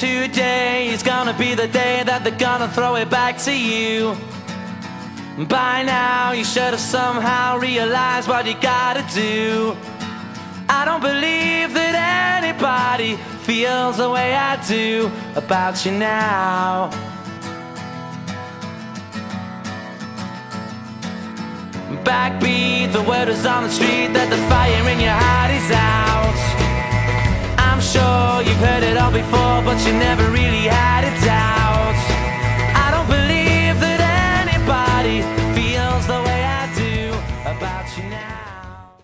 today is gonna be the day that they're gonna throw it back to you. By now you should have somehow realized what you gotta do. I don't believe that anybody feels the way I do about you now. Backbeat, the word is on the street that the fire in your heart is out. I'm sure you've heard it all before, but you never really had a doubt. I don't believe that anybody feels the way I do about you now.